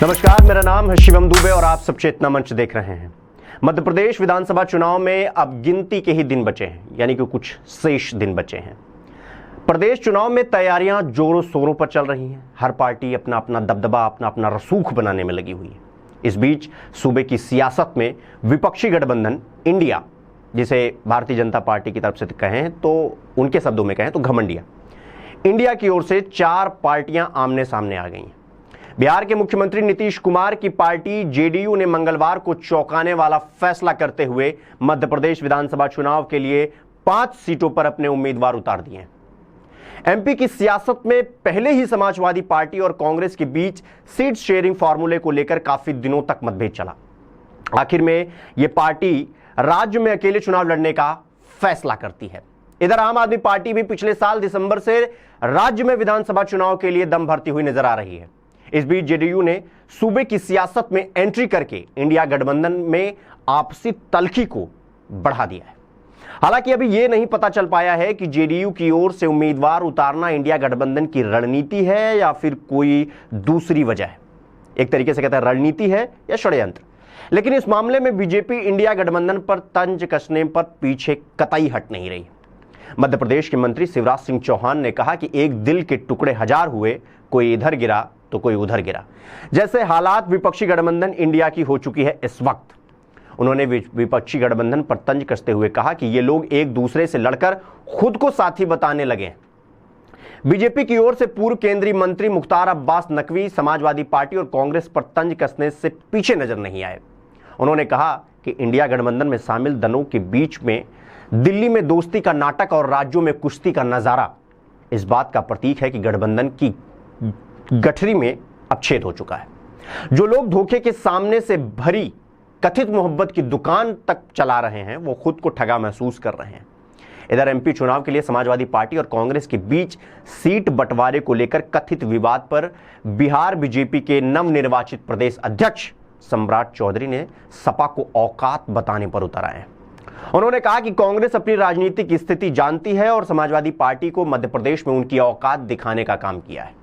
नमस्कार, मेरा नाम है शिवम दुबे और आप सब चेतना मंच देख रहे हैं। मध्य प्रदेश विधानसभा चुनाव में अब गिनती के ही दिन बचे हैं, यानी कि कुछ शेष दिन बचे हैं। प्रदेश चुनाव में तैयारियां जोरों शोरों पर चल रही हैं। हर पार्टी अपना अपना दबदबा, अपना अपना रसूख बनाने में लगी हुई है। इस बीच सूबे की सियासत में विपक्षी गठबंधन इंडिया, जिसे भारतीय जनता पार्टी की तरफ से कहें तो उनके शब्दों में कहें तो घमंडिया इंडिया की ओर से 4 पार्टियां आमने सामने आ गई हैं। बिहार के मुख्यमंत्री नीतीश कुमार की पार्टी जेडीयू ने मंगलवार को चौंकाने वाला फैसला करते हुए मध्य प्रदेश विधानसभा चुनाव के लिए 5 सीटों पर अपने उम्मीदवार उतार दिए हैं। एमपी की सियासत में पहले ही समाजवादी पार्टी और कांग्रेस के बीच सीट शेयरिंग फार्मूले को लेकर काफी दिनों तक मतभेद चला। आखिर में यह पार्टी राज्य में अकेले चुनाव लड़ने का फैसला करती है। इधर आम आदमी पार्टी भी पिछले साल दिसंबर से राज्य में विधानसभा चुनाव के लिए दम भरती हुई नजर आ रही है। इस बीच जेडीयू ने सूबे की सियासत में एंट्री करके इंडिया गठबंधन में आपसी तल्खी को बढ़ा दिया है। हालांकि अभी यह नहीं पता चल पाया है कि जेडीयू की ओर से उम्मीदवार उतारना इंडिया गठबंधन की रणनीति है या फिर कोई दूसरी वजह है। एक तरीके से कहते हैं रणनीति है या षड्यंत्र। लेकिन इस मामले में बीजेपी इंडिया गठबंधन पर तंज कसने पर पीछे कतई हट नहीं रही। मध्य प्रदेश के मंत्री शिवराज सिंह चौहान ने कहा कि एक दिल के टुकड़े हजार हुए, कोई इधर गिरा तो कोई उधर गिरा। जैसे हालात विपक्षी गठबंधन इंडिया की हो चुकी है इस वक्त। उन्होंने विपक्षी गठबंधन पर तंज कसते हुए कहा कि ये लोग एक दूसरे से लड़कर खुद को साथी बताने लगे हैं। बीजेपी की ओर से पूर्व केंद्रीय मंत्री मुख्तार अब्बास नकवी समाजवादी पार्टी और कांग्रेस पर तंज कसने से पीछे नजर नहीं आए। उन्होंने कहा कि इंडिया गठबंधन में शामिल दलों के बीच में दिल्ली में दोस्ती का नाटक और राज्यों में कुश्ती का नजारा इस बात का प्रतीक है कि गठबंधन की गठरी में अब छेद हो चुका है। जो लोग धोखे के सामने से भरी कथित मोहब्बत की दुकान तक चला रहे हैं, वो खुद को ठगा महसूस कर रहे हैं। इधर एमपी चुनाव के लिए समाजवादी पार्टी और कांग्रेस के बीच सीट बंटवारे को लेकर कथित विवाद पर बिहार बीजेपी के नवनिर्वाचित प्रदेश अध्यक्ष सम्राट चौधरी ने सपा को औकात बताने पर उतर आए हैं। उन्होंने कहा कि कांग्रेस अपनी राजनीतिक स्थिति जानती है और समाजवादी पार्टी को मध्य प्रदेश में उनकी औकात दिखाने का काम किया है।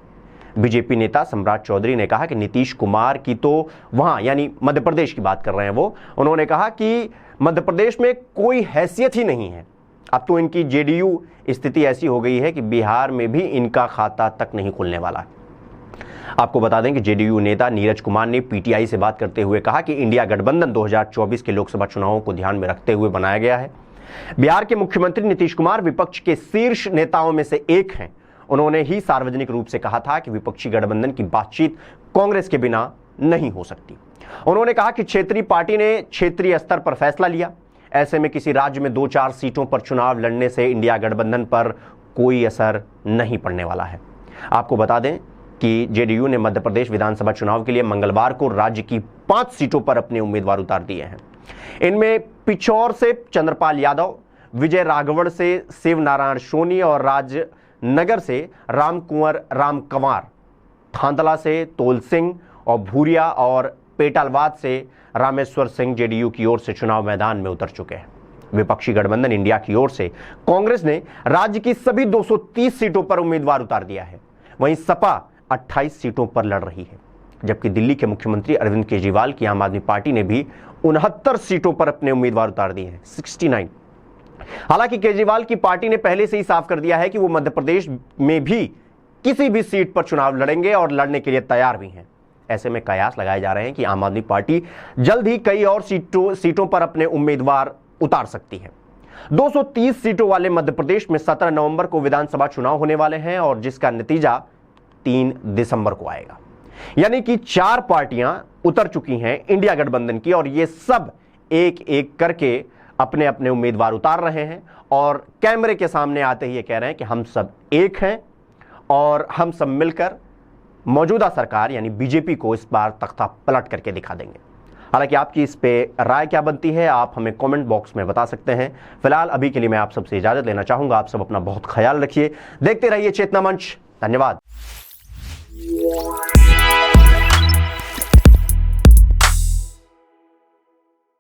बीजेपी नेता सम्राट चौधरी ने कहा कि नीतीश कुमार की तो वहां, यानी मध्य प्रदेश की बात कर रहे हैं वो, उन्होंने कहा कि मध्य प्रदेश में कोई हैसियत ही नहीं है। अब तो इनकी जेडीयू स्थिति ऐसी हो गई है कि बिहार में भी इनका खाता तक नहीं खुलने वाला है। आपको बता दें कि जेडीयू नेता नीरज कुमार ने पीटीआई से बात करते हुए कहा कि इंडिया गठबंधन 2024 के लोकसभा चुनावों को ध्यान में रखते हुए बनाया गया है। बिहार के मुख्यमंत्री नीतीश कुमार विपक्ष के शीर्ष नेताओं में से एक हैं। उन्होंने ही सार्वजनिक रूप से कहा था कि विपक्षी गठबंधन की बातचीत कांग्रेस के बिना नहीं हो सकती। उन्होंने कहा कि क्षेत्रीय पार्टी ने क्षेत्रीय स्तर पर फैसला लिया। ऐसे में किसी राज्य में 2-4 सीटों पर चुनाव लड़ने से इंडिया गठबंधन पर कोई असर नहीं पड़ने वाला है। आपको बता दें कि जेडीयू ने मध्य प्रदेश विधानसभा चुनाव के लिए मंगलवार को राज्य की 5 सीटों पर अपने उम्मीदवार उतार दिए हैं। इनमें पिछौर से चंद्रपाल यादव, विजय राघवड़ से शिव नारायण सोनी और राजनगर से रामकुंवर राम कंवर, थांदला से तोल सिंह और भूरिया और पेटालवाद से रामेश्वर सिंह जेडीयू की ओर से चुनाव मैदान में उतर चुके हैं। विपक्षी गठबंधन इंडिया की ओर से कांग्रेस ने राज्य की सभी 230 सीटों पर उम्मीदवार उतार दिया है। वहीं सपा 28 सीटों पर लड़ रही है, जबकि दिल्ली के मुख्यमंत्री अरविंद केजरीवाल की आम आदमी पार्टी ने भी 69 सीटों पर अपने उम्मीदवार उतार दिए हैं, 69। हालांकि केजरीवाल की पार्टी ने पहले से ही साफ कर दिया है कि वो मध्य प्रदेश में भी किसी भी सीट पर चुनाव लड़ेंगे और लड़ने के लिए तैयार भी हैं। ऐसे में कयास लगाए जा रहे हैं कि आम आदमी पार्टी जल्द ही कई और सीटों पर अपने उम्मीदवार उतार सकती है। 230 सीटों वाले मध्य प्रदेश में 17 नवंबर को विधानसभा चुनाव होने वाले हैं और जिसका नतीजा 3 दिसंबर को आएगा। यानी कि 4 पार्टियां उतर चुकी हैं इंडिया गठबंधन की और ये सब एक एक करके अपने अपने उम्मीदवार उतार रहे हैं और कैमरे के सामने आते ही ये कह रहे हैं कि हम सब एक हैं और हम सब मिलकर मौजूदा सरकार यानी बीजेपी को इस बार तख्ता पलट करके दिखा देंगे। हालांकि आपकी इस पे राय क्या बनती है, आप हमें कमेंट बॉक्स में बता सकते हैं। फिलहाल अभी के लिए मैं आप सबसे इजाजत लेना चाहूंगा। आप सब अपना बहुत ख्याल रखिए, देखते रहिए चेतना मंच। धन्यवाद।